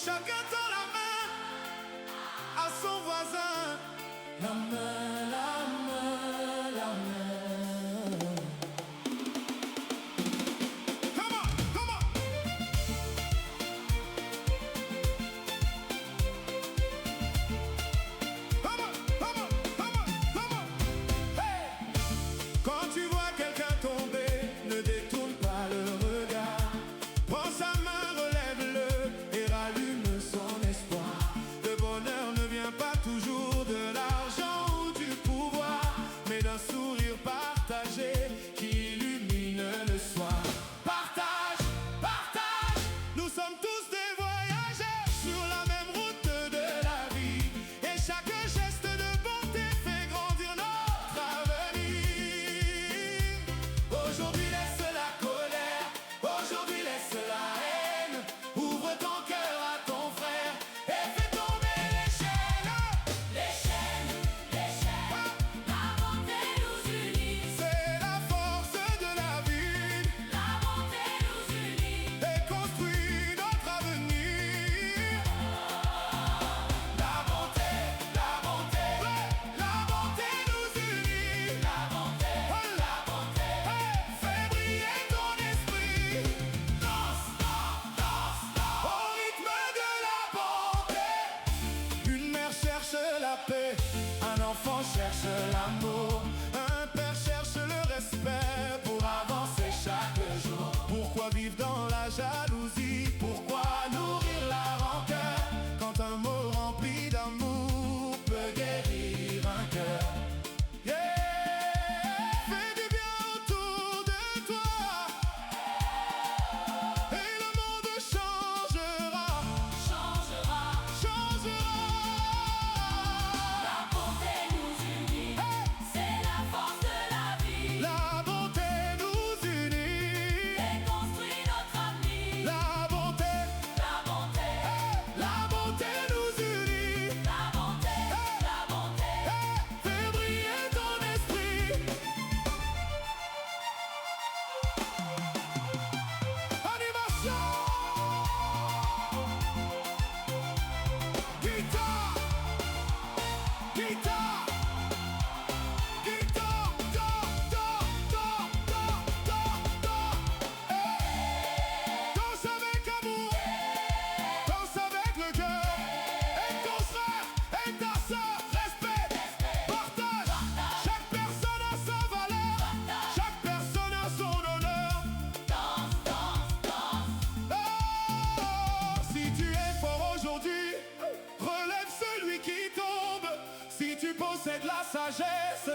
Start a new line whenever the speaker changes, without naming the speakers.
chacun tend la main à son voisin. La main, la main, la main. Come on, come on. Come on, come on, come on, come on. Hey! Quand tu vois quelqu'un tomber, ne détourne pas le regard. Prends sa main, relève-le et rallume son espoir. Le bonheur ne vient pas toujours de l'argent ou du pouvoir, mais d'un sourire partagé qui illumine le soir. Partage, partage, nous sommes tous des voyageurs sur la même route de la vie, et chaque geste de bonté fait grandir notre avenir. Aujourd'hui laisse la colère, aujourd'hui laisse la haine, ouvre ton cœur à ton frère et fais tomber les chaînes.
Les chaînes, la bonté nous unit.
C'est la force de la vie
La bonté nous unit.
et construit notre avenir. La bonté, la bonté, la bonté nous unit.
La bonté,
Fais briller ton esprit. Danse, danse, danse, danse. Au rythme de la bonté. Une mère cherche la paix, un enfant cherche l'amour, un père cherche le respect pour avancer chaque jour. Pourquoi vivre dans la jalousie? Pourquoi nourrir la rancœur quand un mot rempli d'amour peut guérir un cœur? Yeah! Fais du bien autour de toi et le monde changera,
changera.
changera.
La bonté nous unit. C'est la force de la vie.
La bonté nous unit.
Et construit notre avenir.
La bonté,
La bonté,
la bonté nous unit.
la bonté, la bonté.
Fais briller ton esprit. Animation. Guitare, guitare, guitare, do, do, do, do, do, do. Danse avec amour, danse avec le cœur. Et ton frère et ta sœur, respect, partage. Chaque personne a sa valeur, chaque personne a son honneur.
Danse, danse, danse.
Oh, si tu es fort aujourd'hui, relève celui qui tombe. Si tu possèdes la sagesse,